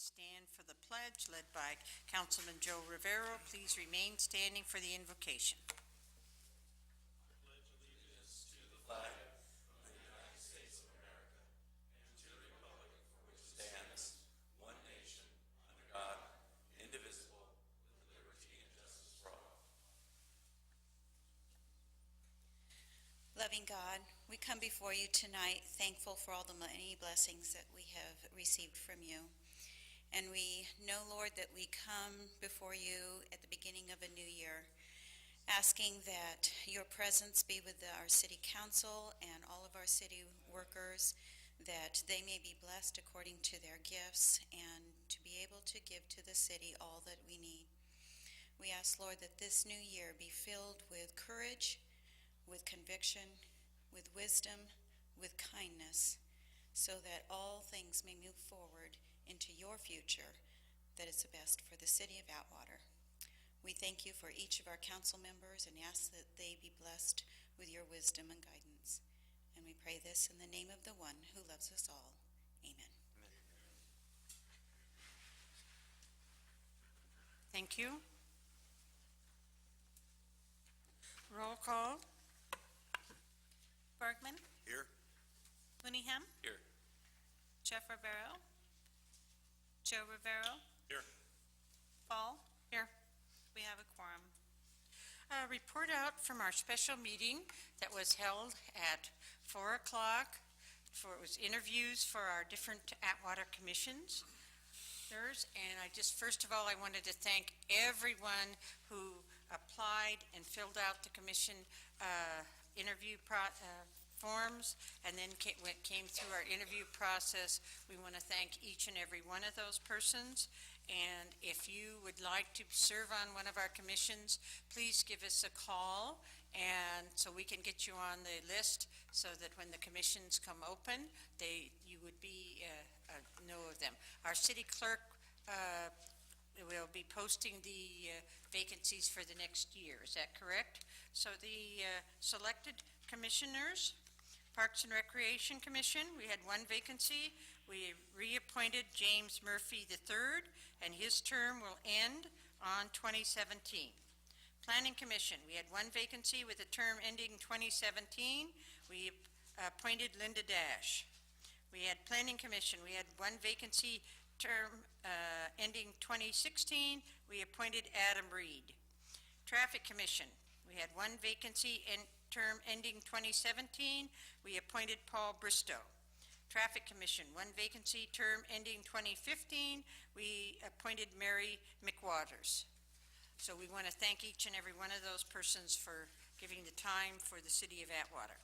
stand for the pledge led by Councilman Joe Rivero. Please remain standing for the invocation. I pledge allegiance to the flag of the United States of America and to the republic for which it stands, one nation, under God, indivisible, with liberty and justice for all. Loving God, we come before you tonight thankful for all the many blessings that we have received from you. And we know, Lord, that we come before you at the beginning of a new year, asking that your presence be with our city council and all of our city workers, that they may be blessed according to their gifts and to be able to give to the city all that we need. We ask, Lord, that this new year be filled with courage, with conviction, with wisdom, with kindness, so that all things may move forward into your future that is the best for the city of Atwater. We thank you for each of our council members and ask that they be blessed with your wisdom and guidance. And we pray this in the name of the one who loves us all. Amen. Amen. Thank you. Roll call. Bergman, Here. Mooneyham, Here. Jeff Rivero, Joe Rivero, Here. Paul. Here. We have a quorum. Report out from our special meeting that was held at 4 o'clock. It was interviews for our different Atwater commissions. And first of all, I wanted to thank everyone who applied and filled out the commission interview forms, and then came through our interview process. We want to thank each and every one of those persons. And if you would like to serve on one of our commissions, please give us a call, and so we can get you on the list so that when the commissions come open, you would be know of them. Our city clerk will be posting the vacancies for the next year. Is that correct? So the selected commissioners, Parks and Recreation Commission, we had one vacancy. We reappointed James Murphy III, and his term will end on 2017. Planning Commission, we had one vacancy with a term ending 2017. We appointed Linda Dash. We had Planning Commission, we had one vacancy, term ending 2016. We appointed Adam Reed. Traffic Commission, we had one vacancy and term ending 2017. We appointed Paul Bristow. Traffic Commission, one vacancy, term ending 2015. We appointed Mary McWaters. So we want to thank each and every one of those persons for giving the time for the city of Atwater.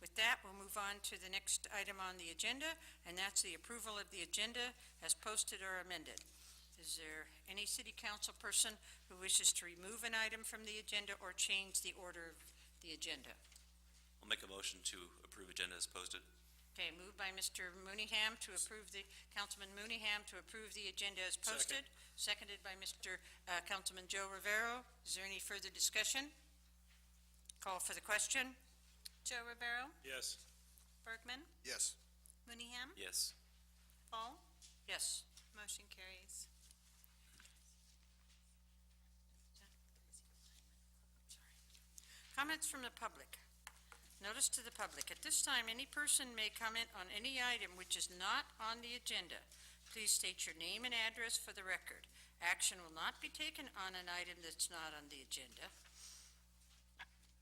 With that, we'll move on to the next item on the agenda, and that's the approval of the agenda as posted or amended. Is there any city council person who wishes to remove an item from the agenda or change the order of the agenda? I'll make a motion to approve agenda as posted. Okay, moved by Mr. Mooneyham to approve Councilman Mooneyham to approve the agenda as posted. Seconded by Mr. Councilman Joe Rivero. Is there any further discussion? Call for the question. Joe Rivero, Yes. Bergman, Yes. Mooneyham, Yes. Paul. Yes. Motion carries. Comments from the public. Notice to the public. At this time, any person may comment on any item which is not on the agenda. Please state your name and address for the record. Action will not be taken on an item that's not on the agenda.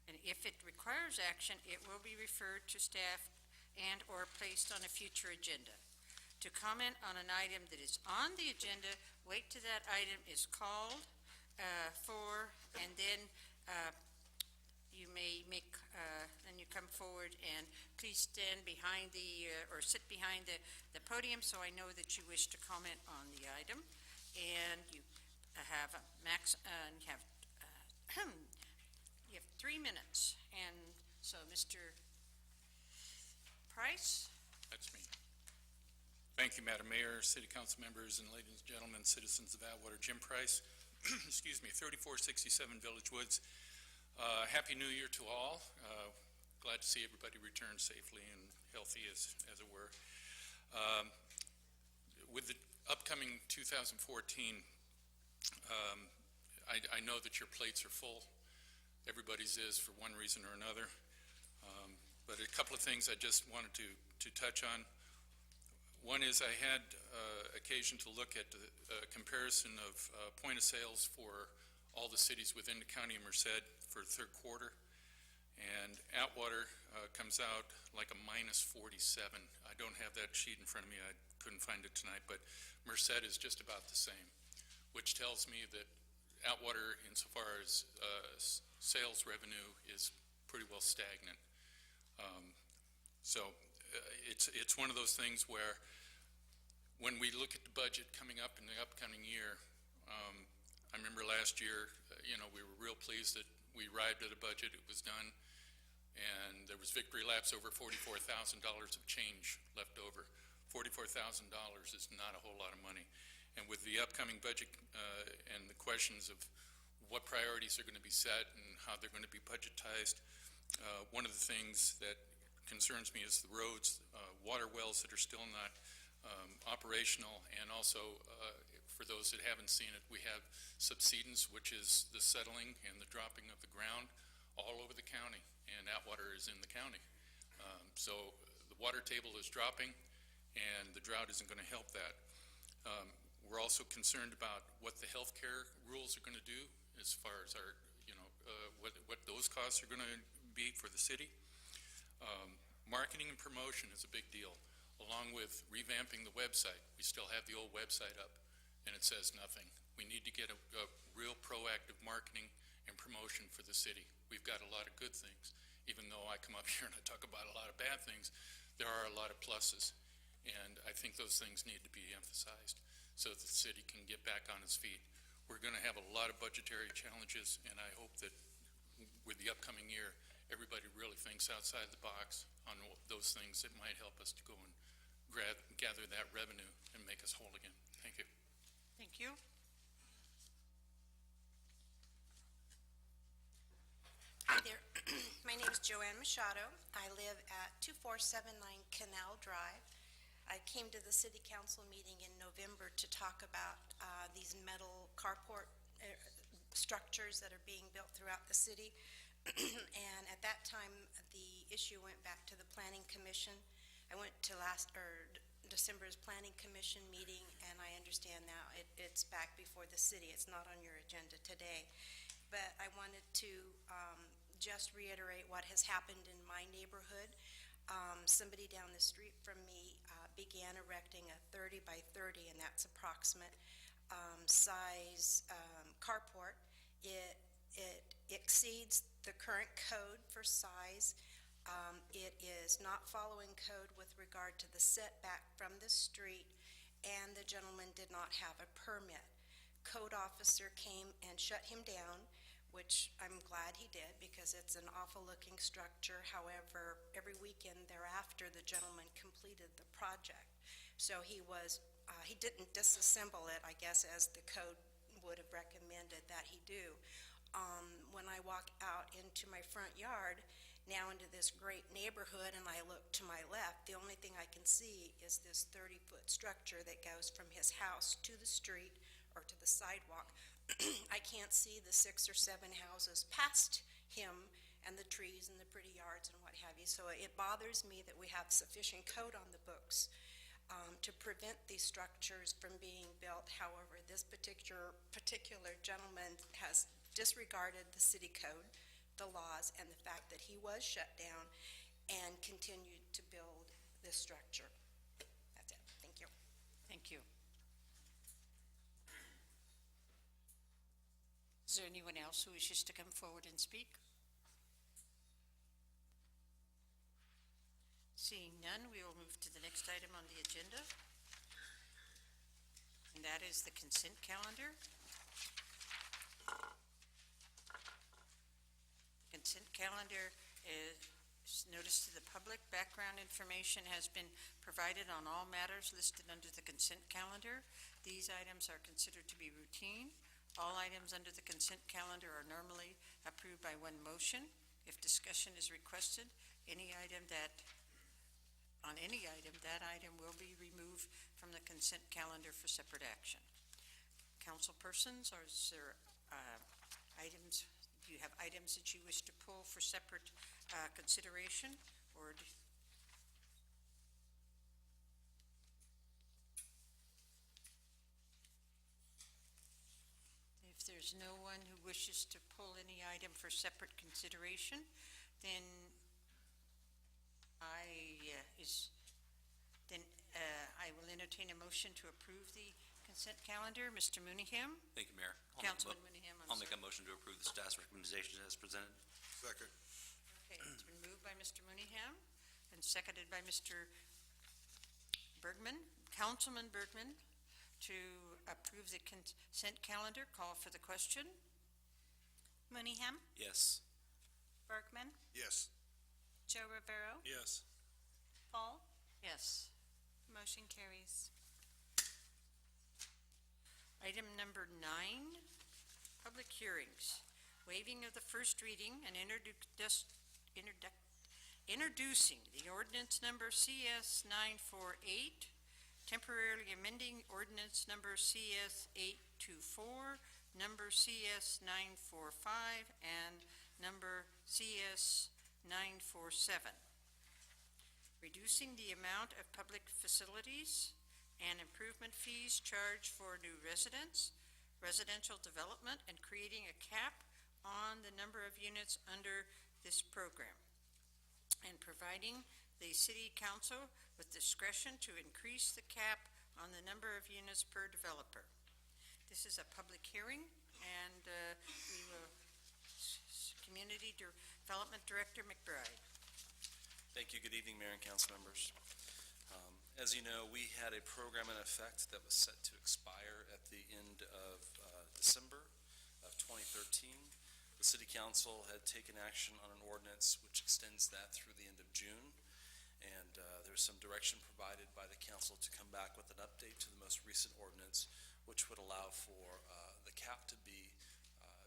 And if it requires action, it will be referred to staff and or placed on a future agenda. To comment on an item that is on the agenda, wait till that item is called for, and then you may make, then you come forward, and please stand behind or sit behind the podium so I know that you wish to comment on the item. And you have a max, you have 3 minutes. And so, Mr. Price? That's me. Thank you, Madam Mayor, City Council members, and ladies and gentlemen, citizens of Atwater. Jim Price, excuse me, 3467 Village Woods. Happy New Year to all. Glad to see everybody return safely and healthy, as it were. With the upcoming 2014, I know that your plates are full. Everybody's is for one reason or another. But a couple of things I just wanted to touch on. One is I had occasion to look at the comparison of point of sales for all the cities within the county of Merced for the third quarter. And Atwater comes out like a minus 47. I don't have that sheet in front of me. I couldn't find it tonight, but Merced is just about the same, which tells me that Atwater, insofar as sales revenue, is pretty well stagnant. It's one of those things where when we look at the budget coming up in the upcoming year, I remember last year, we were real pleased that we arrived at a budget, it was done, and there was victory laps over $44,000 of change left over. $44,000 is not a whole lot of money. And with the upcoming budget and the questions of what priorities are going to be set and how they're going to be budgetized, one of the things that concerns me is the roads, water wells that are still not operational, and also for those that haven't seen it, we have subsidence, which is the settling and the dropping of the ground all over the county, and Atwater is in the county. So the water table is dropping, and the drought isn't going to help that. We're also concerned about what the healthcare rules are going to do as far as our, what those costs are going to be for the city. Marketing and promotion is a big deal, along with revamping the website. We still have the old website up, and it says nothing. We need to get a real proactive marketing and promotion for the city. We've got a lot of good things. Even though I come up here and I talk about a lot of bad things, there are a lot of pluses, and I think those things need to be emphasized so that the city can get back on its feet. We're going to have a lot of budgetary challenges, and I hope that with the upcoming year, everybody really thinks outside the box on those things that might help us to go and gather that revenue and make us whole again. Thank you. Thank you. Hi there. My name is Joanne Machado. I live at 2479 Canal Drive. I came to the city council meeting in November to talk about these metal carport structures that are being built throughout the city. And at that time, the issue went back to the Planning Commission. I went to December's Planning Commission meeting, and I understand now it's back before the city. It's not on your agenda today. But I wanted to just reiterate what has happened in my neighborhood. Somebody down the street from me began erecting a 30 by 30, and that's approximate size carport. It exceeds the current code for size. It is not following code with regard to the setback from the street, and the gentleman did not have a permit. Code officer came and shut him down, which I'm glad he did because it's an awful looking structure. However, every weekend thereafter, the gentleman completed the project. So he didn't disassemble it, I guess, as the code would have recommended that he do. When I walk out into my front yard, now into this great neighborhood, and I look to my left, the only thing I can see is this 30-foot structure that goes from his house to the street or to the sidewalk. I can't see the 6 or 7 houses past him and the trees and the pretty yards and what have you. So it bothers me that we have sufficient code on the books to prevent these structures from being built. However, this particular gentleman has disregarded the city code, the laws, and the fact that he was shut down and continued to build this structure. That's it. Thank you. Thank you. Is there anyone else who wishes to come forward and speak? Seeing none, we will move to the next item on the agenda, and that is the consent calendar. Consent calendar is notice to the public. Background information has been provided on all matters listed under the consent calendar. These items are considered to be routine. All items under the consent calendar are normally approved by one motion. If discussion is requested, any item that on any item, that item will be removed from the consent calendar for separate action. Council persons, or is there items, do you have items that you wish to pull for separate consideration? Or if there's no one who wishes to pull any item for separate consideration, then I will entertain a motion to approve the consent calendar. Mr. Mooneyham? Thank you, Mayor. Councilman Mooneyham, I'll make a motion to approve the staff's recommendations as presented. Second. Okay, it's been moved by Mr. Mooneyham and seconded by Mr. Bergman, Councilman Bergman, to approve the consent calendar. Call for the question. Mooneyham, Yes. Bergman, Yes. Joe Rivero, Yes. Paul. Yes. Motion carries. Item number 9, public hearings. Waiving of the first reading and introducing the ordinance number CS 948, temporarily amending ordinance number CS 824, number CS 945, and number CS 947. Reducing the amount of public facilities and improvement fees charged for new residents, residential development, and creating a cap on the number of units under this program, and providing the city council with discretion to increase the cap on the number of units per developer. This is a public hearing, and we will, Community Development Director McBride. Thank you. Good evening, Mayor and council members. As you know, we had a program in effect that was set to expire at the end of December of 2013. The City Council had taken action on an ordinance which extends that through the end of June, and there's some direction provided by the council to come back with an update to the most recent ordinance, which would allow for the cap to be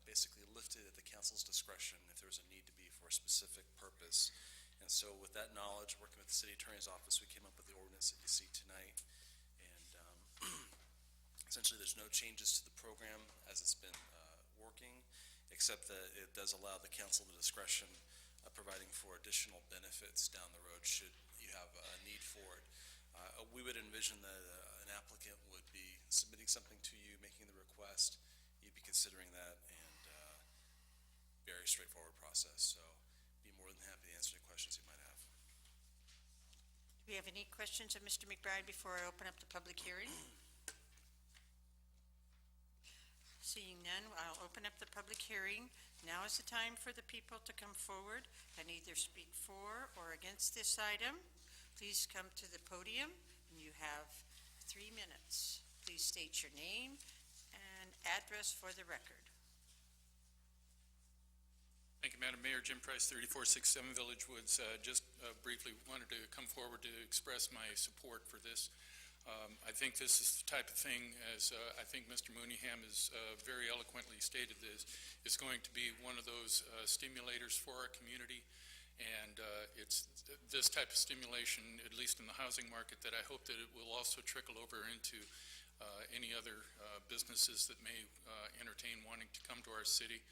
basically lifted at the council's discretion if there's a need to be for a specific purpose. And so with that knowledge, working with the city attorney's office, we came up with the ordinance that you see tonight. And essentially, there's no changes to the program as it's been working, except that it does allow the council the discretion of providing for additional benefits down the road should you have a need for it. We would envision that an applicant would be submitting something to you, making the request, you'd be considering that, and very straightforward process. So be more than happy to answer any questions you might have. Do we have any questions of Mr. McBride before I open up the public hearing? Seeing none, I'll open up the public hearing. Now is the time for the people to come forward and either speak for or against this item. Please come to the podium, and you have 3 minutes. Please state your name and address for the record. Thank you, Madam Mayor. Jim Price, 3467 Village Woods. Just briefly wanted to come forward to express my support for this. I think this is the type of thing, as I think Mr. Mooneyham has very eloquently stated, is going to be one of those stimulators for our community. And it's this type of stimulation, at least in the housing market, that I hope that it will also trickle over into any other businesses that may entertain wanting to come to our city,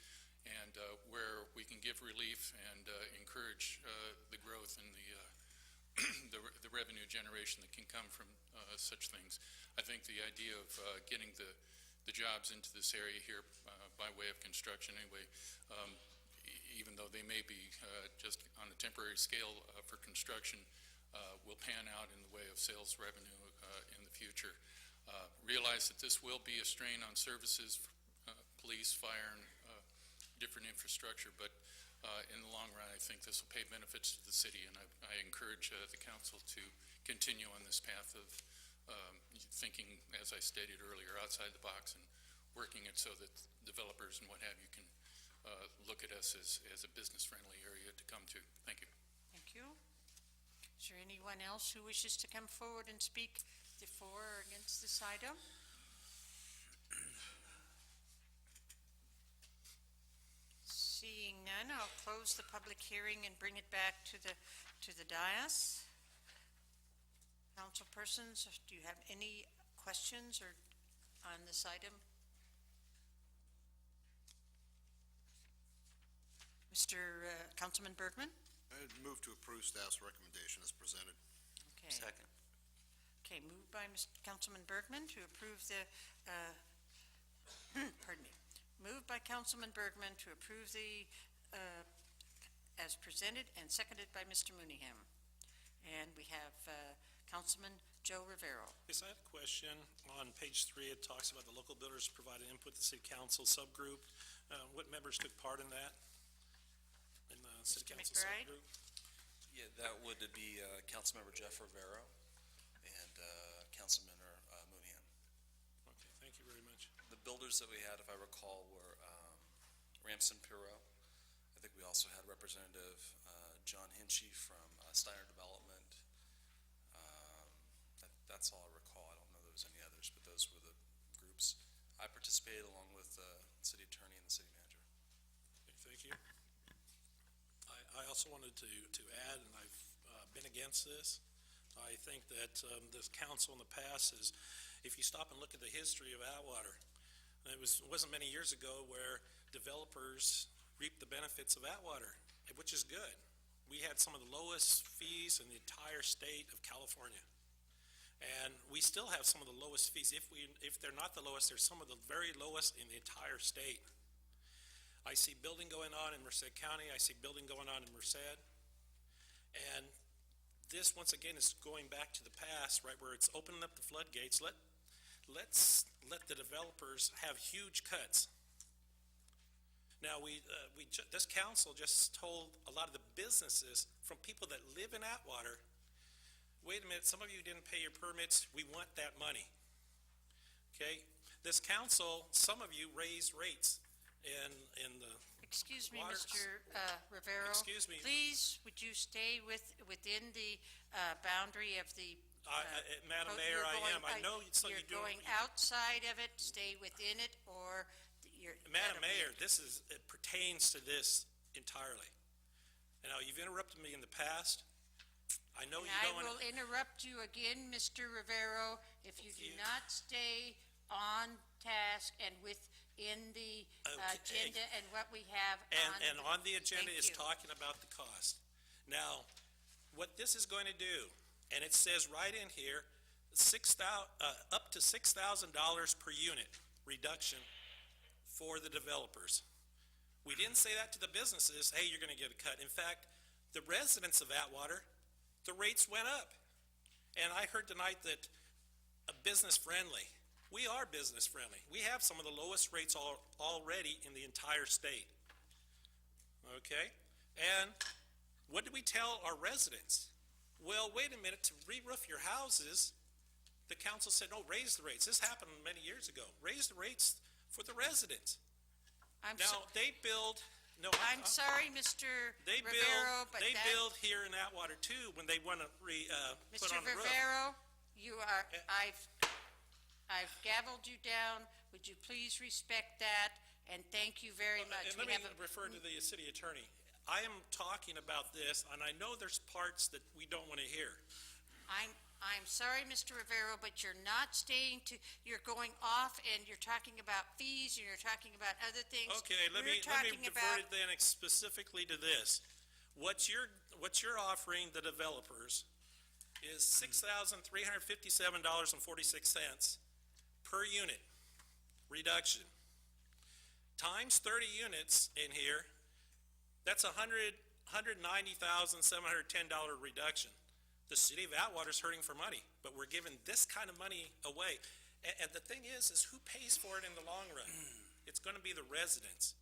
and where we can give relief and encourage the growth and the revenue generation that can come from such things. I think the idea of getting the jobs into this area here by way of construction anyway, even though they may be just on a temporary scale for construction, will pan out in the way of sales revenue in the future. Realize that this will be a strain on services, police, fire, and different infrastructure, but in the long run, I think this will pay benefits to the city, and I encourage the council to continue on this path of thinking, as I stated earlier, outside the box and working it so that developers and what have you can look at us as a business-friendly area to come to. Thank you. Thank you. Is there anyone else who wishes to come forward and speak for or against this item? Seeing none, I'll close the public hearing and bring it back to the dais. Councilpersons, do you have any questions or on this item? Mr. Councilman Bergman? I'd move to approve staff's recommendation as presented. Okay. Second. Okay, moved by Mr. Councilman Bergman to approve the, pardon me, moved by Councilman Bergman to approve the, as presented, and seconded by Mr. Mooneyham. And we have Councilman Joe Rivero. Yes, I have a question. On page 3, it talks about the local builders provided input to the city council subgroup. What members took part in that? In the city Mr. council McBride? subgroup? Yeah, that would be Councilmember Jeff Rivero and Councilmember Mooneyham. Okay, thank you very much. The builders that we had, if I recall, were Ramson Pirro. I think we also had Representative John Hinchy from Steiner Development. That's all I recall. I don't know if there was any others, but those were the groups. I participated along with the city attorney and the city manager. Okay, thank you. I also wanted to add, and I've been against this, I think that this council in the past is, if you stop and look at the history of Atwater, it wasn't many years ago where developers reaped the benefits of Atwater, which is good. We had some of the lowest fees in the entire state of California. And we still have some of the lowest fees. If they're not the lowest, they're some of the very lowest in the entire state. I see building going on in Merced County. I see building going on in Merced. And this, once again, is going back to the past, right, where it's opening up the floodgates. Let's let the developers have huge cuts. Now, this council just told a lot of the businesses from people that live in Atwater, wait a minute, some of you didn't pay your permits, we want that money. Okay? This council, some of you raised rates in the, Excuse me, Water- Mr. Rivero. Excuse me. Please, would you stay within the boundary of the... Madam pro- Mayor, you're I going- am. I know so you You're going outside of it, stay within it, or you're... Madam Mayor, it pertains to this entirely. Now, you've interrupted me in the past. I know you I don't want will interrupt you again, Mr. Rivero, if you do not stay on task and within the Okay. agenda and what we have on. And on the agenda Thank is you. talking about the cost. Now, what this is going to do, and it says right in here, up to $6,000 per unit reduction for the developers. We didn't say that to the businesses, hey, you're going to get a cut. In fact, the residents of Atwater, the rates went up. And I heard tonight that business friendly. We are business friendly. We have some of the lowest rates already in the entire state. Okay? And what did we tell our residents? Well, wait a minute, to re-roof your houses, the council said, no, raise the rates. This happened many years ago. Raise the rates for the residents. Now, they build, no, I'm sorry, Mr. they Rivero, but they that... build here in Atwater too when they want to put Mr. on the roof. Rivero, you are, I've gavelled you down. Would you please respect that? And thank you very much. And let We me have a- refer to the city attorney. I am talking about this, and I know there's parts that we don't want to hear. I'm sorry, Mr. Rivero, but you're not staying to, you're going off and you're talking about fees and you're talking about other things. Okay, let We're me talking divert about- it then specifically to this. What you're offering the developers is $6,357.46 per unit reduction. Times 30 units in here, that's $190,710 reduction. The city of Atwater is hurting for money, but we're giving this kind of money away. And the thing is who pays for it in the long run? It's going to be the residents.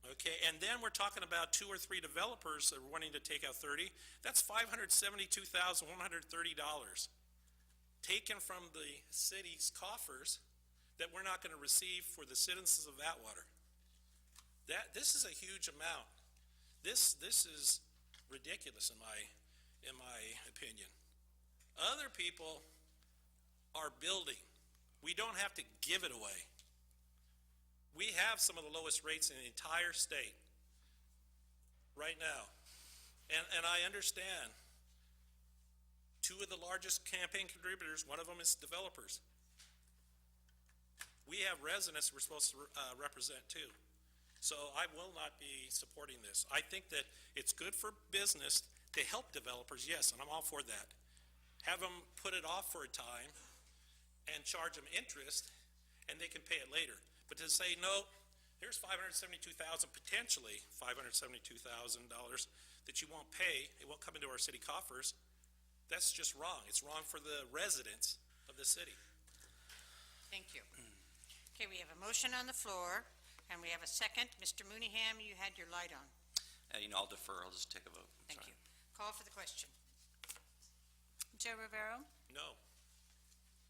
Okay, and then we're talking about 2 or 3 developers that are wanting to take out 30. That's $572,130 taken from the city's coffers that we're not going to receive for the citizens of Atwater. This is a huge amount. This is ridiculous in my opinion. Other people are building. We don't have to give it away. We have some of the lowest rates in the entire state right now. And I understand Two of the largest campaign contributors, one of them is developers. We have residents we're supposed to represent too. So I will not be supporting this. I think that it's good for business to help developers, yes, and I'm all for that. Have them put it off for a time and charge them interest, and they can pay it later. But to say, no, here's $572,000, potentially $572,000 that you won't pay, it won't come into our city coffers, that's just wrong. It's wrong for the residents of the city. Thank you. Okay, we have a motion on the floor, and we have a second. Mr. Mooneyham, you had your light on. I'll defer. I'll just take a vote. Thank Sorry. you. Call for the question. Joe Rivera, No.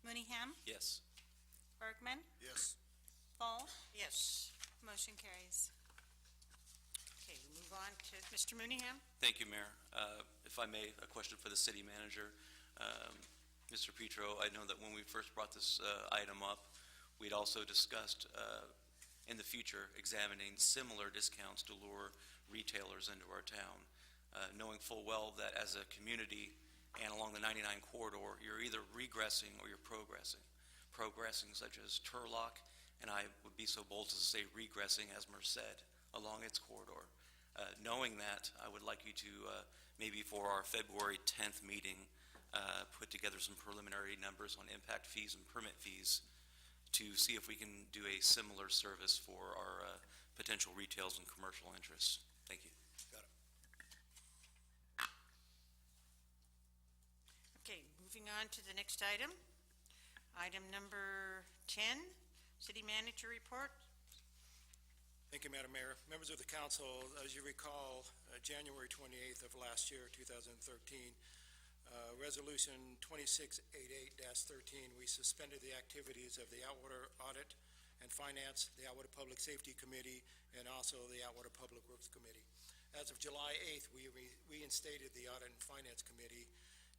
Mooneyham, Yes. Bergman, Yes. Fall, Yes. motion carries. Okay, we move on to Mr. Mooneyham. Thank you, Mayor. If I may, a question for the city manager. Mr. Petro, I know that when we first brought this item up, we'd also discussed in the future examining similar discounts to lure retailers into our town, knowing full well that as a community and along the 99 corridor, you're either regressing or you're progressing. Progressing such as Turlock, and I would be so bold to say regressing as Merced along its corridor. Knowing that, I would like you to maybe for our February 10th meeting, put together some preliminary numbers on impact fees and permit fees to see if we can do a similar service for our potential retails and commercial interests. Thank you. Got it. Okay, moving on to the next item. Item number 10, City Manager Report. Thank you, Madam Mayor. Members of the council, as you recall, January 28th of last year, 2013, Resolution 2688-13, we suspended the activities of the Atwater Audit and Finance, the Atwater Public Safety Committee, and also the Atwater Public Works Committee. As of July 8th, we reinstated the Audit and Finance Committee,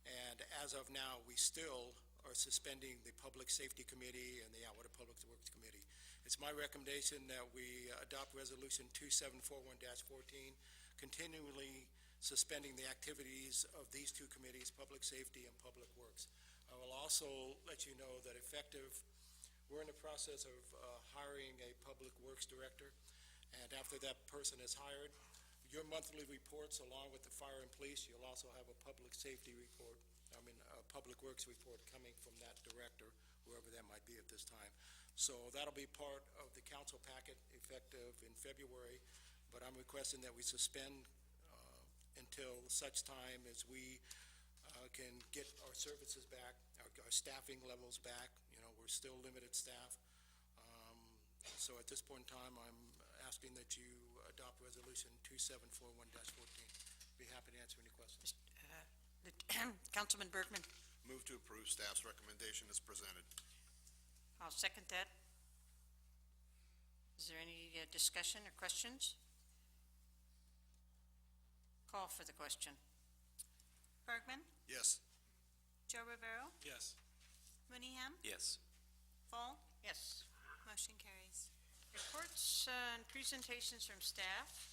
and as of now, we still are suspending the Public Safety Committee and the Atwater Public Works Committee. It's my recommendation that we adopt Resolution 2741-14, continually suspending the activities of these two committees, Public Safety and Public Works. I will also let you know that we're in the process of hiring a Public Works Director, and after that person is hired, your monthly reports along with the fire and police, you'll also have a Public Safety report, a Public Works report coming from that director, whoever that might be at this time. So that'll be part of the council packet effective in February, but I'm requesting that we suspend until such time as we can get our services back, our staffing levels back. We're still limited staff. So at this point in time, I'm asking that you adopt Resolution 2741-14. Be happy to answer any questions. Councilman Bergman. Move to approve staff's recommendation as presented. I'll second that. Is there any discussion or questions? Call for the question. Bergman, Yes. Joe Rivera, Yes. Mooneyham, Yes. Fall, Yes. motion carries. Reports and presentations from staff.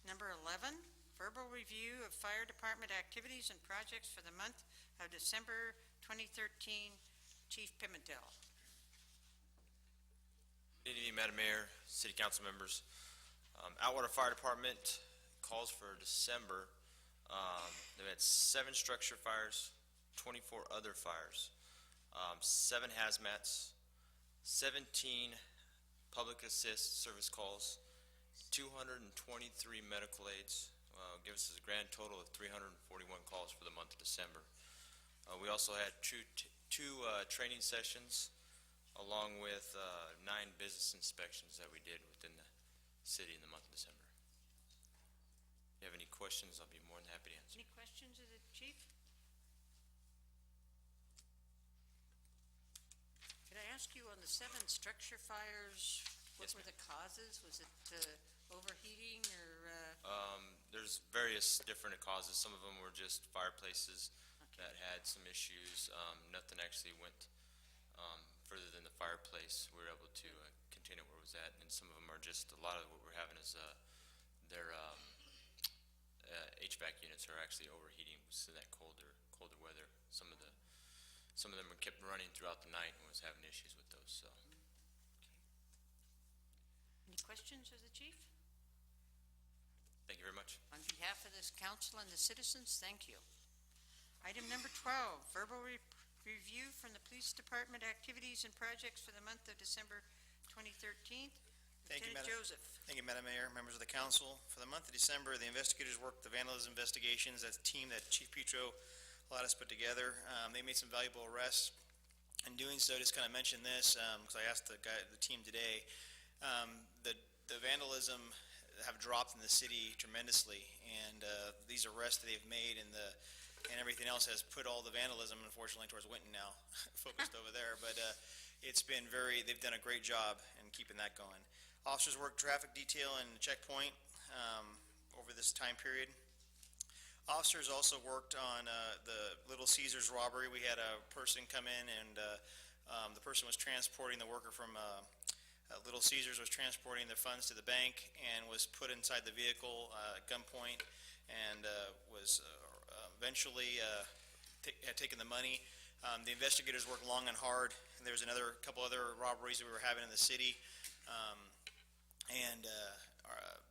Number 11, verbal review of fire department activities and projects for the month of December 2013. Chief Pimentel. Good evening, Madam Mayor, City Council members. Atwater Fire Department calls for December. They had 7 structure fires, 24 other fires, 7 hazmats, 17 public assist service calls, 223 medical aids, gives us a grand total of 341 calls for the month of December. We also had two training sessions, along with 9 business inspections that we did within the city in the month of December. If you have any questions, I'll be more than happy to answer. Any questions of the chief? Could I ask you on the 7 structure fires, what Yes, were the causes? Was it overheating or? There's various different causes. Some of them were just fireplaces that had some issues. Nothing actually went further than the fireplace. We were able to contain it where it was at, and some of them are just, a lot of what we're having is their HVAC units are actually overheating with that colder weather. Some of them were kept running throughout the night and was having issues with those, so. Any questions of the chief? Thank you very much. On behalf of this council and the citizens, thank you. Item number 12, verbal review from the police department activities and projects for the month of December 2013. Thank you, Lieutenant Madam. Joseph. Thank you, Madam Mayor, members of the council. For the month of December, the investigators worked the vandalism investigations. That's a team that Chief Petro allowed us to put together. They made some valuable arrests. In doing so, just kind of mention this, because I asked the team today, the vandalism have dropped in the city tremendously, and these arrests that they've made and everything else has put all the vandalism, unfortunately, towards Winton now, focused over there. But they've done a great job in keeping that going. Officers worked traffic detail and checkpoint over this time period. Officers also worked on the Little Caesars robbery. We had a person come in, and the person was transporting the worker from Little Caesars, was transporting the funds to the bank and was put inside the vehicle at gunpoint, and was eventually had taken the money. The investigators worked long and hard. There's another couple other robberies that we were having in the city, and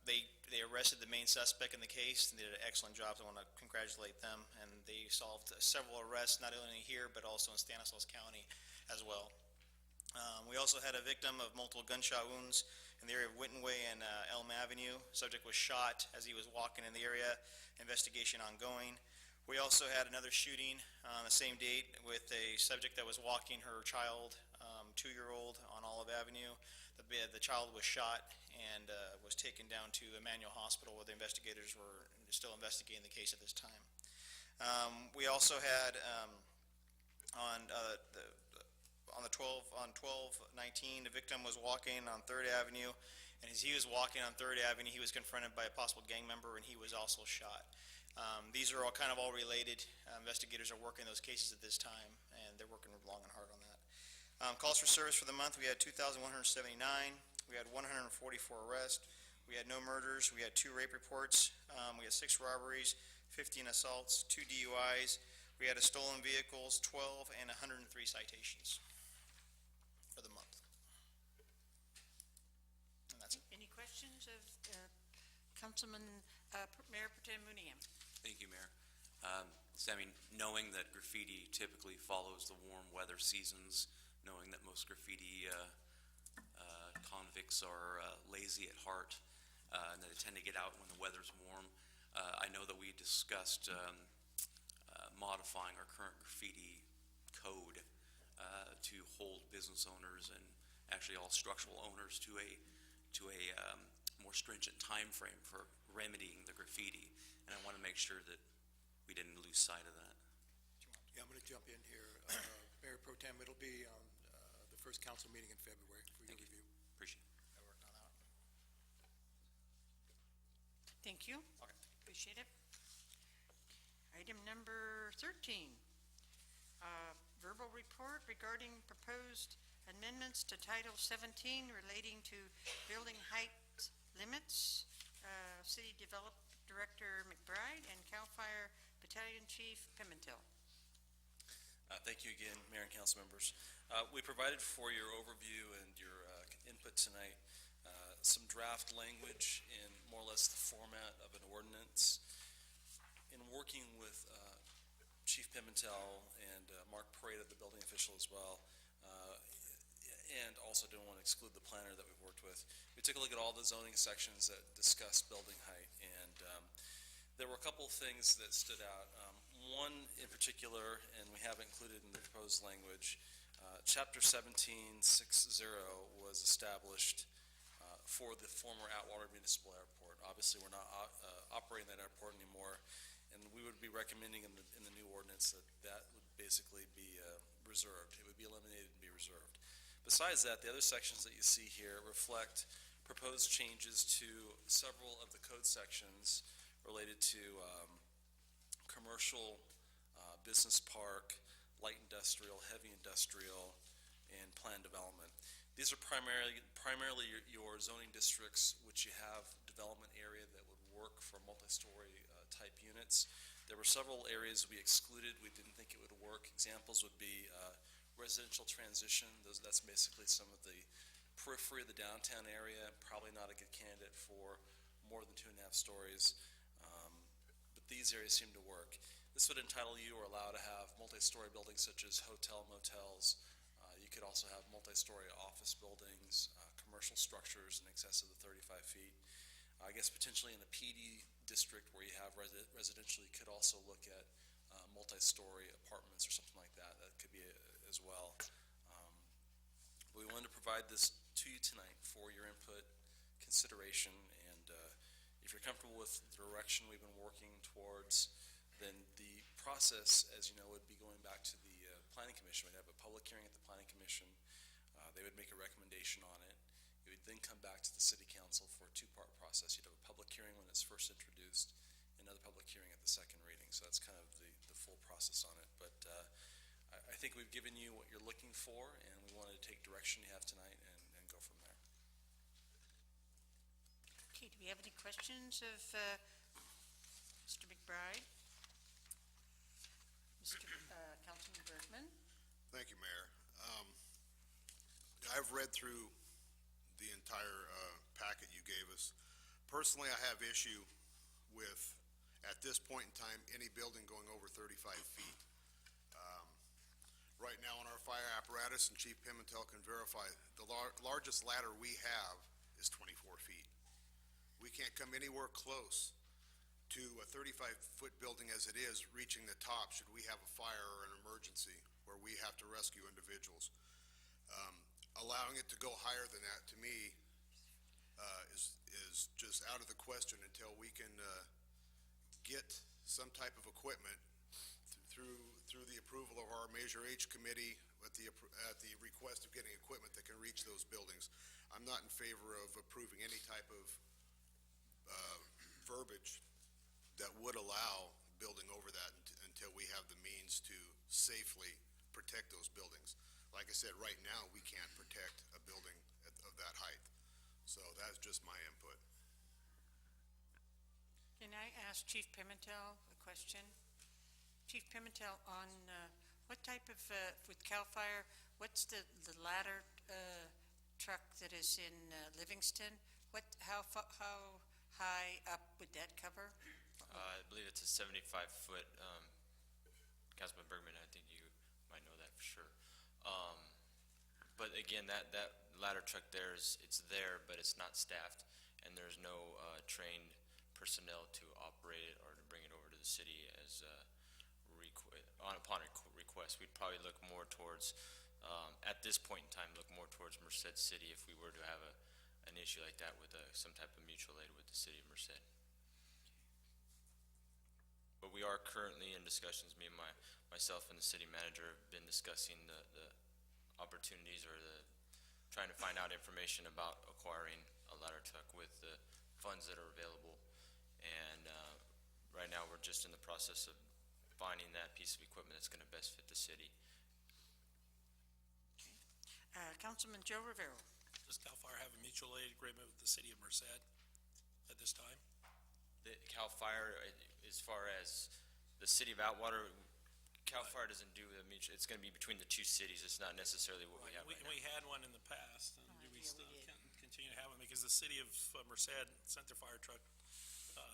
they arrested the main suspect in the case, and they did an excellent job. So I want to congratulate them, and they solved several arrests, not only here, but also in Stanislaus County as well. We also had a victim of multiple gunshot wounds in the area of Winton Way and Elm Avenue. Subject was shot as he was walking in the area. Investigation ongoing. We also had another shooting on the same date with a subject that was walking her child, 2-year-old, on Olive Avenue. The child was shot and was taken down to Emmanuel Hospital, where the investigators were still investigating the case at this time. We also had on 12/19, the victim was walking on 3rd Avenue, and as he was walking on 3rd Avenue, he was confronted by a possible gang member, and he was also shot. These are all related. Investigators are working those cases at this time, and they're working long and hard on that. Calls for service for the month, we had 2,179. We had 144 arrests. We had no murders. We had 2 rape reports. We had 6 robberies, 15 assaults, 2 DUIs. We had stolen vehicles, 12, and 103 citations for the month. And that's it. Any questions of Councilman, Mayor Pro Tem Mooneyham? Thank you, Mayor. Sammy, knowing that graffiti typically follows the warm weather seasons, knowing that most graffiti convicts are lazy at heart, and that they tend to get out when the weather's warm, I know that we discussed modifying our current graffiti code to hold business owners and actually all structural owners to a more stringent time frame for remedying the graffiti, and I want to make sure that we didn't lose sight of that. Yeah, I'm going to jump in here. Mayor Pro Tem, it'll be on the first council meeting in February for your review. Appreciate it. I worked on that. Thank you. Okay. Appreciate it. Item number 13, verbal report regarding proposed amendments to Title 17 relating to building height limits. City Director McBride and CAL FIRE Battalion Chief Pimentel. Thank you again, Mayor and council members. We provided for your overview and your input tonight some draft language in more or less the format of an ordinance. In working with Chief Pimentel and Mark Parada, the building official as well, and also don't want to exclude the planner that we've worked with, we took a look at all the zoning sections that discuss building height, and there were a couple of things that stood out. One in particular, and we have included in the proposed language, Chapter 1760 was established for the former Atwater Municipal Airport. Obviously, we're not operating that airport anymore, and we would be recommending in the new ordinance that would basically be reserved. It would be eliminated and be reserved. Besides that, the other sections that you see here reflect proposed changes to several of the code sections related to commercial, business park, light industrial, heavy industrial, and planned development. These are primarily your zoning districts, which you have development area that would work for multi-story type units. There were several areas we excluded. We didn't think it would work. Examples would be residential transition. That's basically some of the periphery of the downtown area. Probably not a good candidate for more than 2.5 stories. But these areas seem to work. This would entitle you or allow to have multi-story buildings such as hotel motels. You could also have multi-story office buildings, commercial structures in excess of the 35 feet. I guess potentially in the PD district where you have residential, you could also look at multi-story apartments or something like that. That could be as well. But we wanted to provide this to you tonight for your input, consideration, and if you're comfortable with the direction we've been working towards, then the process, as you know, would be going back to the Planning Commission. We'd have a public hearing at the Planning Commission. They would make a recommendation on it. It would then come back to the City Council for a two-part process. You'd have a public hearing when it's first introduced, another public hearing at the second reading. So that's kind of the full process on it. But I think we've given you what you're looking for, and we wanted to take direction you have tonight and go from there. Okay, do we have any questions of Mr. McBride? Mr. Councilman Bergman? Thank you, Mayor. I've read through the entire packet you gave us. Personally, I have issue with, at this point in time, any building going over 35 feet. Right now on our fire apparatus, and Chief Pimentel can verify, the largest ladder we have is 24 feet. We can't come anywhere close to a 35-foot building as it is, reaching the top should we have a fire or an emergency where we have to rescue individuals. Allowing it to go higher than that, to me, is just out of the question until we can get some type of equipment through the approval of our Measure H committee at the request of getting equipment that can reach those buildings. I'm not in favor of approving any type of verbiage that would allow building over that until we have the means to safely protect those buildings. Like I said, right now, we can't protect a building of that height. So that's just my input. Can I ask Chief Pimentel a question? Chief Pimentel, on what type of, with CAL FIRE, what's the ladder truck that is in Livingston? How high up would that cover? I believe it's a 75-foot, Councilman Bergman, I think you might know that for sure. But again, that ladder truck there it's there, but it's not staffed, and there's no trained personnel to operate it or to bring it over to the city as upon request. We'd probably look more towards, at this point in time, look more towards Merced City if we were to have an issue like that with some type of mutual aid with the city of Merced. But we are currently in discussions, myself and the city manager have been discussing the opportunities or trying to find out information about acquiring a ladder truck with the funds that are available. And right now, we're just in the process of finding that piece of equipment that's going to best fit the city. Councilman Joe Rivera. Does CAL FIRE have a mutual aid agreement with the city of Merced at this time? The CAL FIRE, as far as the city of Atwater, CAL FIRE doesn't do the mutual. It's going to be between the two cities. It's not necessarily what we have right now. We had one in the past, and do we still continue to have one? Because the city of Merced sent their fire truck,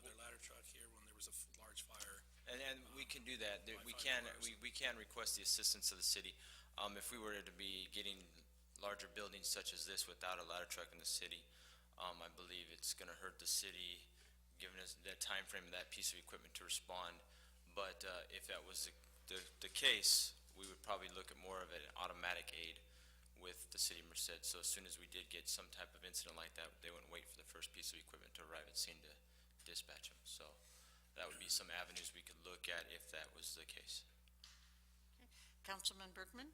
their ladder truck here when there was a large fire. And we can do that. We can request the assistance of the city. If we were to be getting larger buildings such as this without a ladder truck in the city, I believe it's going to hurt the city, given us that time frame of that piece of equipment to respond. But if that was the case, we would probably look at more of an automatic aid with the city of Merced. So as soon as we did get some type of incident like that, they wouldn't wait for the first piece of equipment to arrive at scene to dispatch them. So that would be some avenues we could look at if that was the case. Councilman Bergman.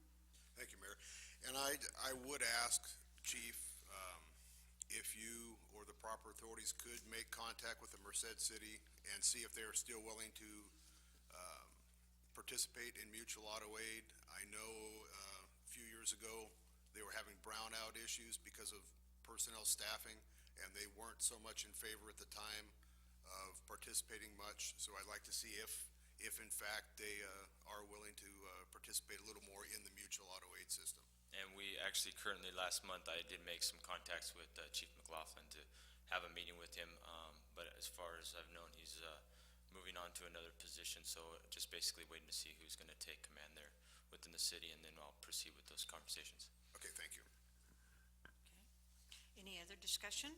Thank you, Mayor. And I would ask, Chief, if you or the proper authorities could make contact with the Merced City and see if they are still willing to participate in mutual auto aid. I know a few years ago they were having brownout issues because of personnel staffing, and they weren't so much in favor at the time of participating participating much, so I'd like to see if in fact they are willing to participate a little more in the mutual auto aid system. And we actually currently, last month, I did make some contacts with Chief McLaughlin to have a meeting with him, but as far as I've known, he's moving on to another position, so just basically waiting to see who's going to take command there within the city, and then I'll proceed with those conversations. Okay, thank you. Any other discussion?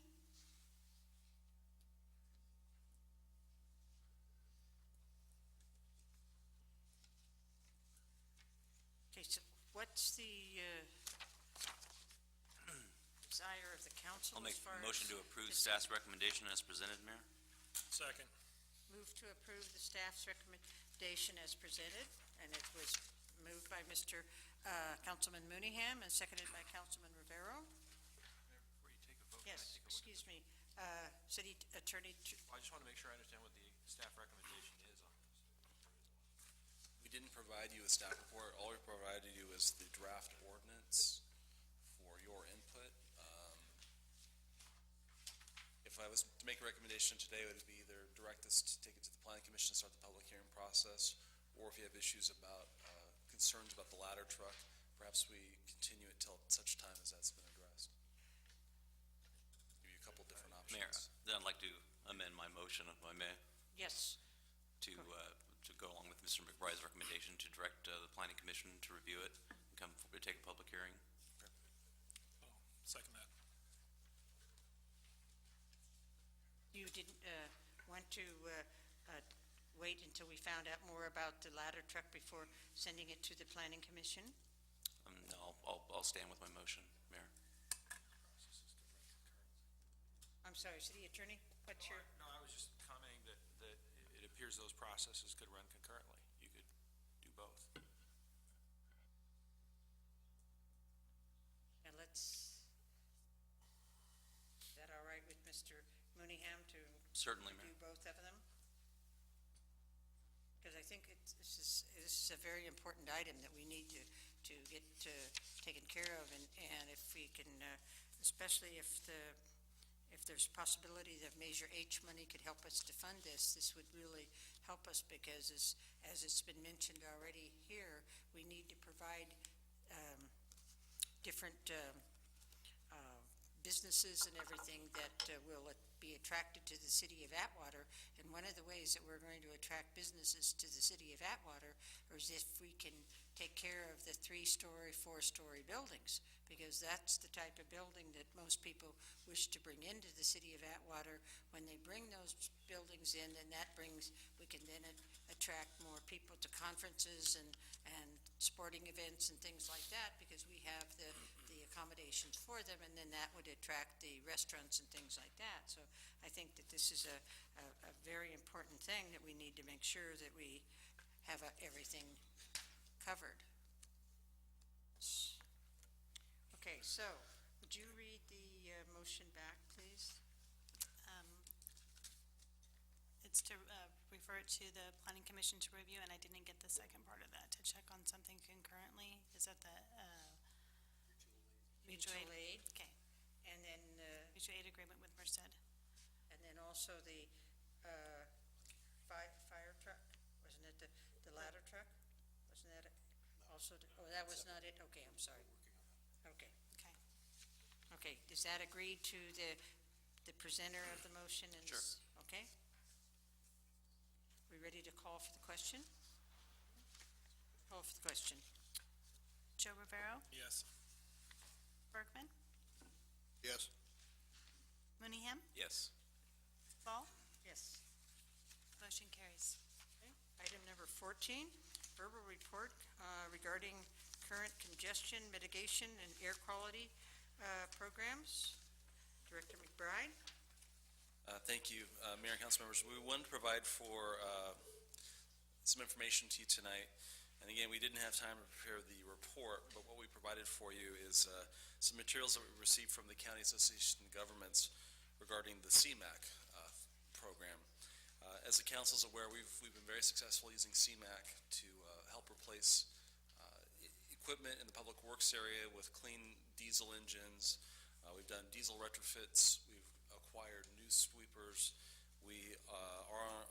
Okay, so what's the desire of the council I'll as make far a as... motion to approve this- staff's recommendation as presented, Mayor. Second. Move to approve the staff's recommendation as presented, and it was moved by Mr. Councilman Mooneyham and seconded by Councilman Rivero. Before you take a vote, Yes, excuse me, City Attorney, I just want to make sure I understand what the staff recommendation is on this. We didn't provide you a staff report. All we provided you is the draft ordinance for your input. If I was to make a recommendation today, it would be either direct us to take it to the planning commission, start the public hearing process, or if you have issues about, concerns about the ladder truck, perhaps we continue it till such time as that's been addressed. Give you a couple different Mayor, options. then I'd like to amend my motion, if I may, yes, to go along with Mr. McBride's recommendation to direct the planning commission to review it and come forward to take a public hearing. Second that. you didn't want to wait until we found out more about the ladder truck before sending it to the planning commission? No, I'll stand with my motion, Mayor. I'm sorry, City Attorney, what's your... No, I was just commenting that it appears those processes could run concurrently. You could do both. And let's, is that all right with Mr. Mooneyham to Certainly, do Mayor. both of them? Because I think this is a very important item that we need to get taken care of, and if we can, especially if there's possibility that Measure H money could help us to fund this, this would really help us, because as it's been mentioned already here, we need to provide different businesses and everything that will be attracted to the city of Atwater. And one of the ways that we're going to attract businesses to the city of Atwater is if we can take care of the 3-story, 4-story buildings, because that's the type of building that most people wish to bring into the city of Atwater. When they bring those buildings in, then we can then attract more people to conferences and sporting events and things like that, because we have the accommodations for them, and then that would attract the restaurants and things like that. So I think that this is a very important thing, that we need to make sure that we have everything covered. Okay, so would you read the motion back, please? It's to refer it to the planning commission to review, and I didn't get the second part of that, to check on something concurrently. Is that the mutual aid? Okay. And then, Mutual aid agreement with Merced. and then also the fire truck, wasn't it the ladder truck? Wasn't that it? Also, oh, that was not it? Okay, I'm sorry. Okay. Okay. Okay, does that agree to the presenter of the motion? Sure. Okay. We ready to call for the question? Call for the question. Joe Rivero, Yes. Bergman, Yes? Mooneyham, Yes. Ball. Yes. Motion carries. Okay. Item number 14, verbal report regarding current congestion mitigation and air quality programs. Director McBride? Thank you, Mayor and council members. We wanted to provide for some information to you tonight. And again, we didn't have time to prepare the report, but what we provided for you is some materials that we received from the County Association of Governments regarding the CMAQ program. As the council is aware, we've been very successful using CMAQ to help replace equipment in the public works area with clean diesel engines. We've done diesel retrofits. We've acquired new sweepers. We are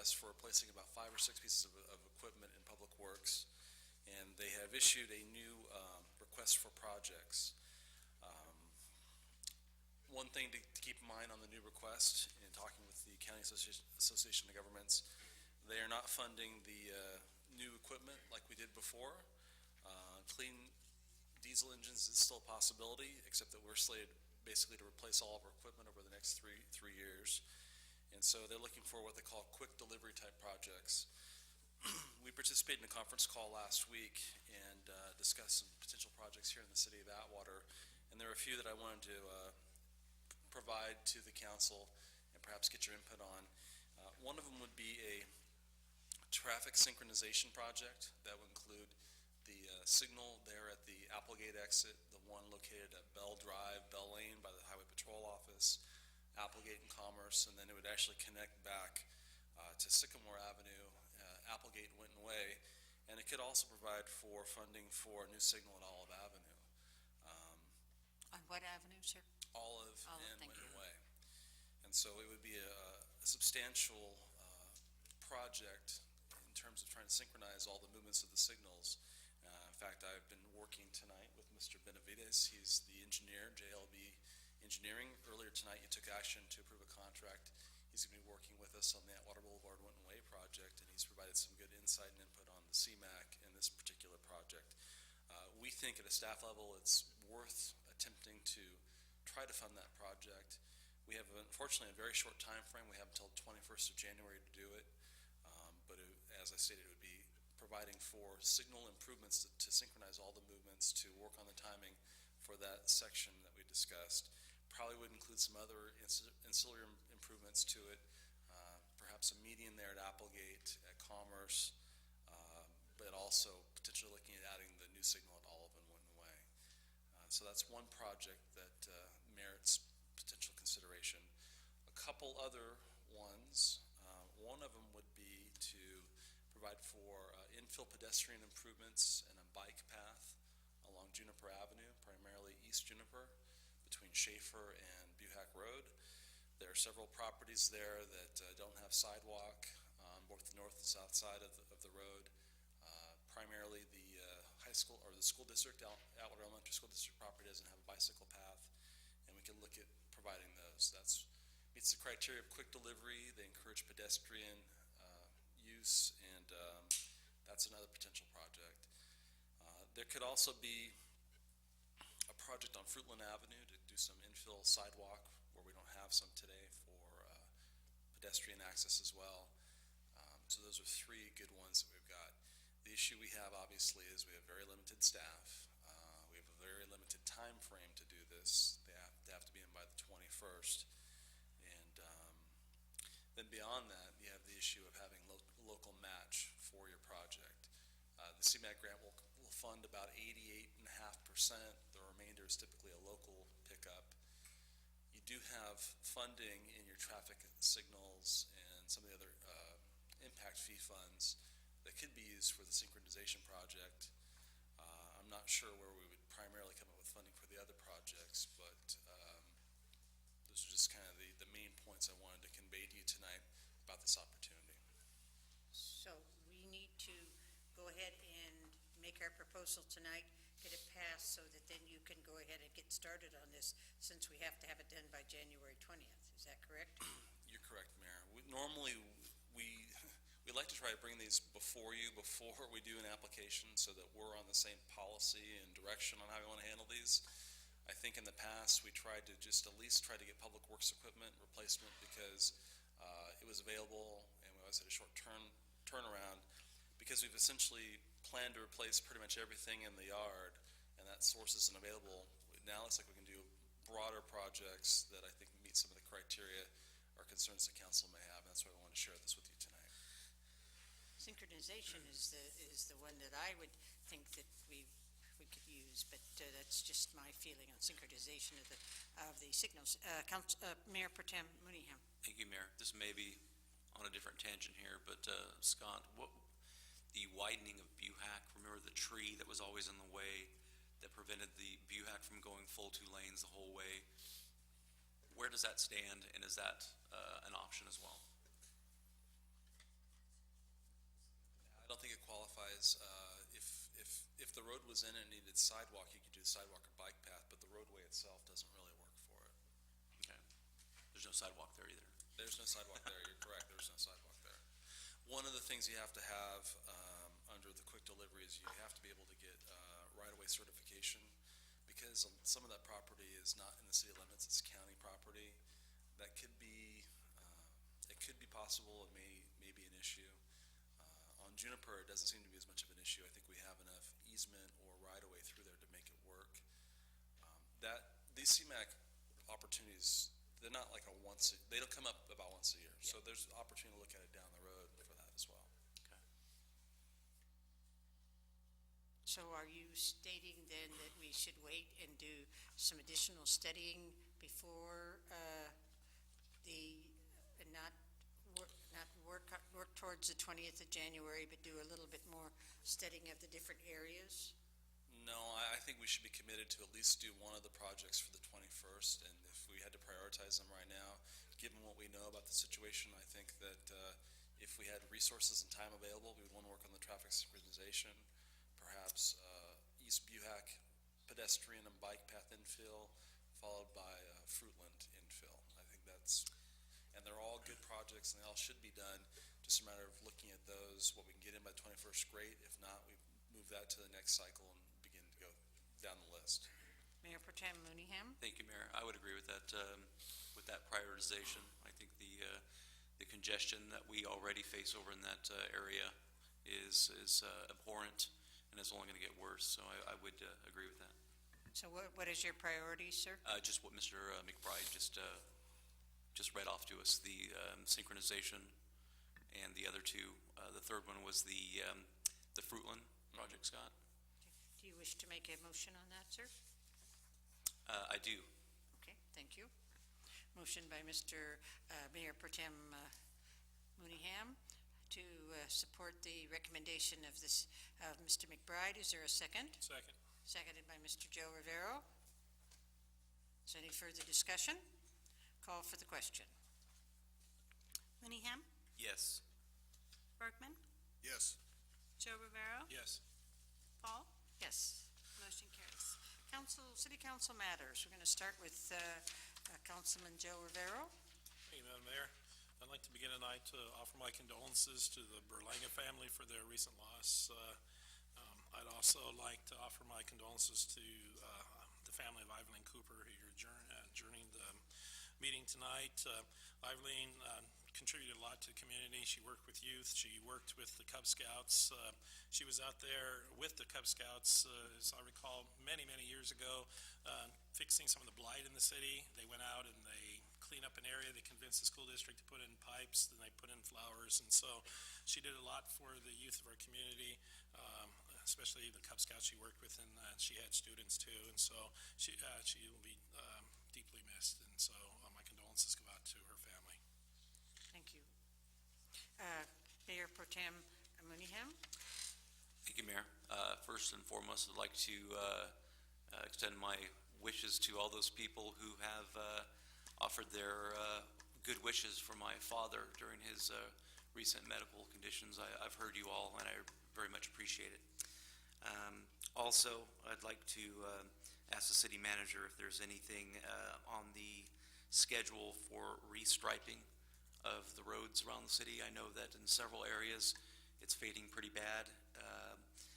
request for replacing about 5 or 6 pieces of equipment in Public Works, and they have issued a new request for projects. One thing to keep in mind on the new request, in talking with the County Association of Governments, they are not funding the new equipment like we did before. Clean diesel engines is still a possibility, except that we're slated basically to replace all of our equipment over the next three years. And so they're looking for what they call quick delivery type projects. We participated in a conference call last week and discussed some potential projects here in the city of Atwater. And there are a few that I wanted to provide to the council and perhaps get your input on. One of them would be a traffic synchronization project that would include the signal there at the Applegate exit, the one located at Bell Drive, Bell Lane by the Highway Patrol Office, Applegate and Commerce, and then it would actually connect back to Sycamore Avenue, Applegate, Winton Way, and it could also provide for funding for a new signal at Olive Avenue. On what avenue, sir? Olive Olive, and thank Winton you. Way. And so it would be a substantial project in terms of trying to synchronize all the movements of the signals. In fact, I've been working tonight with Mr. Benavides. He's the engineer, JLB Engineering. Earlier tonight, you took action to approve a contract. He's going to be working with us on the Atwater Boulevard Winton Way project, and he's provided some good insight and input on the CMAC in this particular project. We think at a staff level it's worth attempting to try to fund that project. We have, unfortunately, a very short time frame. We have until 21st of January to do it. But as I stated, it would be providing for signal improvements to synchronize all the movements, to work on the timing for that section that we discussed. Probably would include some other ancillary improvements to it, perhaps a median there at Applegate, at Commerce, but also potentially looking at adding the new signal at Olive and Winton Way. So that's one project that merits potential consideration. A couple other ones. One of them would be to provide for infill pedestrian improvements and a bike path along Juniper Avenue, primarily East Juniper, between Schaefer and Buhack Road. There are several properties there that don't have sidewalk on both the north and south side of the road. Primarily the high school, or the school district, Atwater Elementary School District property doesn't have a bicycle path, and we can look at providing those. That's meets the criteria of quick delivery. They encourage pedestrian use, and that's another potential project. There could also be a project on Fruitland Avenue to do some infill sidewalk where we don't have some today for pedestrian access as well. So those are three good ones that we've got. The issue we have, obviously, is we have very limited staff. We have a very limited time frame to do this. They have to be in by the 21st. And then beyond that, you have the issue of having local match for your project. The CMAQ grant will fund about 88.5%. The remainder is typically a local pickup. You do have funding in your traffic signals and some of the other impact fee funds that could be used for the synchronization project. I'm not sure where we would primarily come up with funding for the other projects, but those are just kind of the main points I wanted to convey to you tonight about this opportunity. So we need to go ahead and make our proposal tonight, get it passed, so that then you can go ahead and get started on this, since we have to have it done by January 20th. Is that correct? You're correct, Mayor. Normally, we like to try to bring these before we do an application, so that we're on the same policy and direction on how we want to handle these. I think in the past, we tried to just at least try to get public works equipment replacement because it was available, and we always had a short turnaround, because we've essentially planned to replace pretty much everything in the yard, and that source isn't available. Now it's like we can do broader projects that I think meet some of the criteria or concerns the council may have, and that's why I want to share this with you tonight. Synchronization is the one that I would think that we could use, but that's just my feeling on synchronization of the signals. Mayor Pro Tem Mooneyham. Thank you, Mayor. This may be on a different tangent here, but Scott, the widening of Buhack, remember the tree that was always in the way that prevented the Buhack from going full 2 lanes the whole way? Where does that stand, and is that an option as well? prioritize, if the road was in and needed sidewalk, you could do the sidewalk or bike path, but the roadway itself doesn't really work for it. Okay. There's no sidewalk there either. There's no sidewalk there, you're correct, there's no sidewalk there. One of the things you have to have under the quick delivery is you have to be able to get right-of-way certification, because some of that property is not in the city limits, it's county property. That could be, it could be possible, it may be an issue. On Juniper, it doesn't seem to be as much of an issue. I think we have enough easement or right-of-way through there to make it work. These CMAQ opportunities, they're not like they don't come up about once a year. So there's opportunity to look at it down the road for that as well. So are you stating then that we should wait and do some additional studying before work towards the 20th of January, but do a little bit more studying of the different areas? No, I think we should be committed to at least do one of the projects for the 21st, and if we had to prioritize them right now, given what we know about the situation, I think that if we had resources and time available, we would want to work on the traffic synchronization, perhaps East Buhack pedestrian and bike path infill, followed by Fruitland infill. I think and they're all good projects, and they all should be done. Just a matter of looking at those. What we can get in by 21st, great. If not, we move that to the next cycle and begin to go down the list. Mayor Pro Tem Mooneyham? Thank you, Mayor. I would agree with that prioritization. I think the congestion that we already face over in that area is abhorrent and is only going to get worse. So I would agree with that. So what is your priority, sir? Just what Mr. McBride just read off to us, the synchronization and the other two. The third one was the Fruitland project, Scott. Do you wish to make a motion on that, sir? I do. Okay, thank you. Motion by Mr. Mayor Pro Tem Mooneyham to support the recommendation of Mr. McBride. Is there a second? Second. Seconded by Mr. Joe Rivero. Is there any further discussion? Call for the question. Mooneyham, Yes. Bergman, Yes. Joe Rivero, Yes. Paul. Yes. Motion carries. City Council matters. We're going to start with Councilman Joe Rivero. Thank you, Madam Mayor. I'd like to begin tonight to offer my condolences to the Berlanga family for their recent loss. I'd also like to offer my condolences to the family of Evelyn Cooper, who you're journeying the meeting tonight. Evelyn contributed a lot to the community. She worked with youth. She worked with the Cub Scouts. She was out there with the Cub Scouts, as I recall, many, many years ago, fixing some of the blight in the city. They went out and they cleaned up an area. They convinced the school district to put in pipes, then they put in flowers. And so she did a lot for the youth of our community, especially the Cub Scouts she worked with, and she had students too. And so she will be deeply missed. And so my condolences go out to her family. Thank you. Mayor Pro Tem Mooneyham. Thank you, Mayor. First and foremost, I'd like to extend my wishes to all those people who have offered their good wishes for my father during his recent medical conditions. I've heard you all, and I very much appreciate it. Also, I'd like to ask the city manager if there's anything on the schedule for restriping of the roads around the city. I know that in several areas it's fading pretty bad.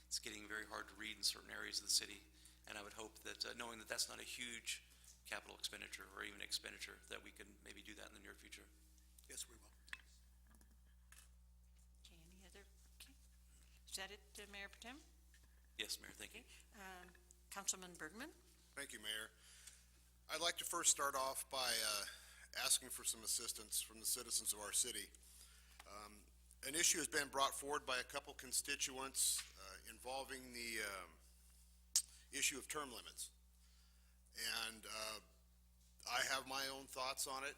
It's getting very hard to read in certain areas of the city, and I would hope that, knowing that that's not a huge capital expenditure or even expenditure, that we can maybe do that in the near future. Yes, we will. Okay, any other? Okay. Is that it, Mayor Pro Tem? Yes, Mayor, thank you. Councilman Bergman? Thank you, Mayor. I'd like to first start off by asking for some assistance from the citizens of our city. An issue has been brought forward by a couple constituents involving the issue of term limits. And I have my own thoughts on it,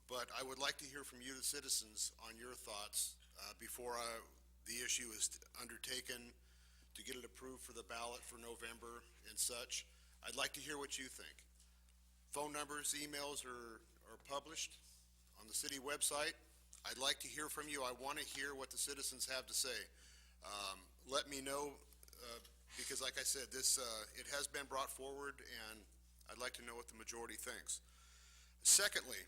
but I would like to hear from you, the citizens, on your thoughts before the issue is undertaken to get it approved for the ballot for November and such. I'd like to hear what you think. Phone numbers, emails are published on the city website. I'd like to hear from you. I want to hear what the citizens have to say. let me know, because like I said, this, it has been brought forward, and I'd like to know what the majority thinks. Secondly,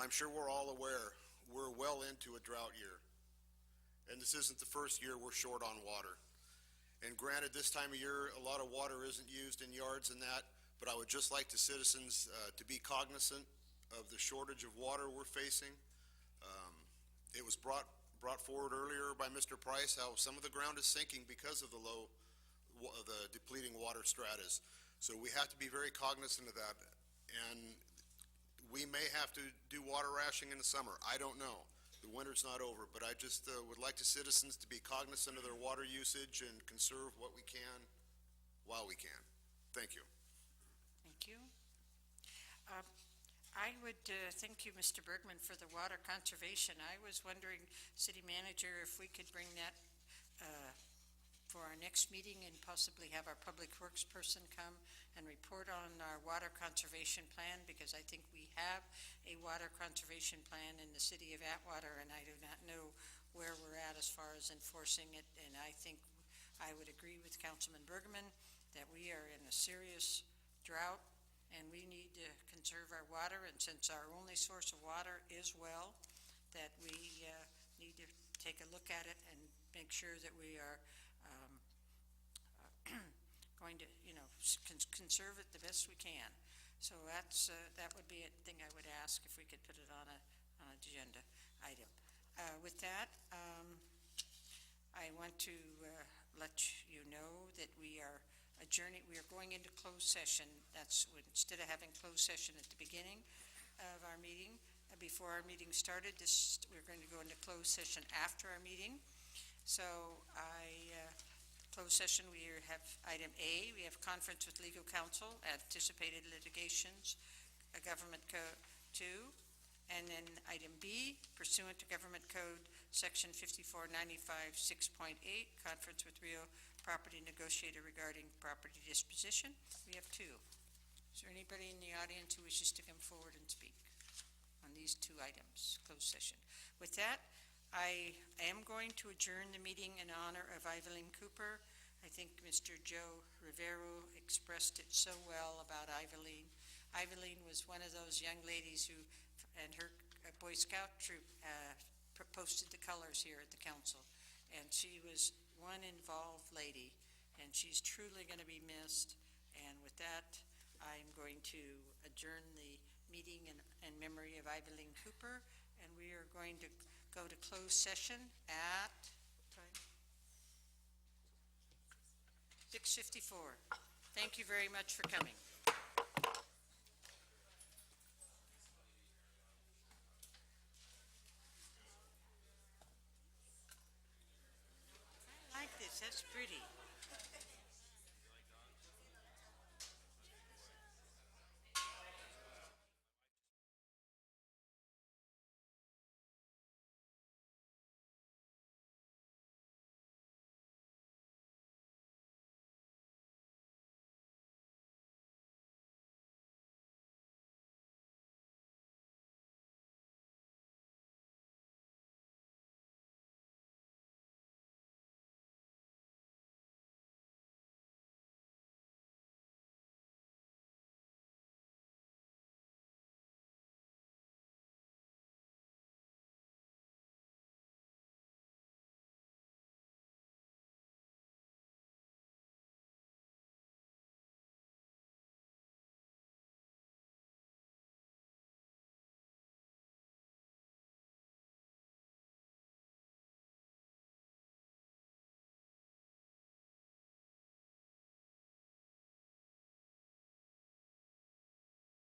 I'm sure we're all aware, we're well into a drought year. And this isn't the first year we're short on water. And granted, this time of year, a lot of water isn't used in yards and that, but I would just like the citizens to be cognizant of the shortage of water we're facing. It was brought forward earlier by Mr. Price how some of the ground is sinking because of the the depleting water stratas. So we have to be very cognizant of that. And we may have to do water rationing in the summer. I don't know. The winter's not over, but I just would like the citizens to be cognizant of their water usage and conserve what we can while we can. Thank you. Thank you. I would thank you, Mr. Bergman, for the water conservation. I was wondering, City Manager, if we could bring that for our next meeting and possibly have our Public Works person come and report on our water conservation plan, because I think we have a water conservation plan in the city of Atwater, and I do not know where we're at as far as enforcing it. And I think I would agree with Councilman Bergman that we are in a serious drought and we need to conserve our water. And since our only source of water is well, that we need to take a look at it and make sure that we are going to, conserve it the best we can. So that would be a thing I would ask if we could put it on an agenda item. With that, I want to let you know that we are adjourning. We are going into closed session. That's instead of having closed session at the beginning of our meeting, before our meeting started, we're going to go into closed session after our meeting. So closed session, we have item A, we have conference with legal counsel, anticipated litigations, Government Code 2, and then item B, pursuant to Government Code Section 5495 6.8, conference with Rio property negotiator regarding property disposition. We have two. Is there anybody in the audience who wishes to come forward and speak on these two items, closed session? With that, I am going to adjourn the meeting in honor of Evelyn Cooper. I think Mr. Joe Rivero expressed it so well about Evelyn. Evelyn was one of those young ladies who, and her Boy Scout troop posted the colors here at the council. And she was one involved lady, and she's truly going to be missed. And with that, I'm going to adjourn the meeting in memory of Evelyn Cooper, and we are going to go to closed session at 6:54. Thank you very much for coming. I like this. That's pretty.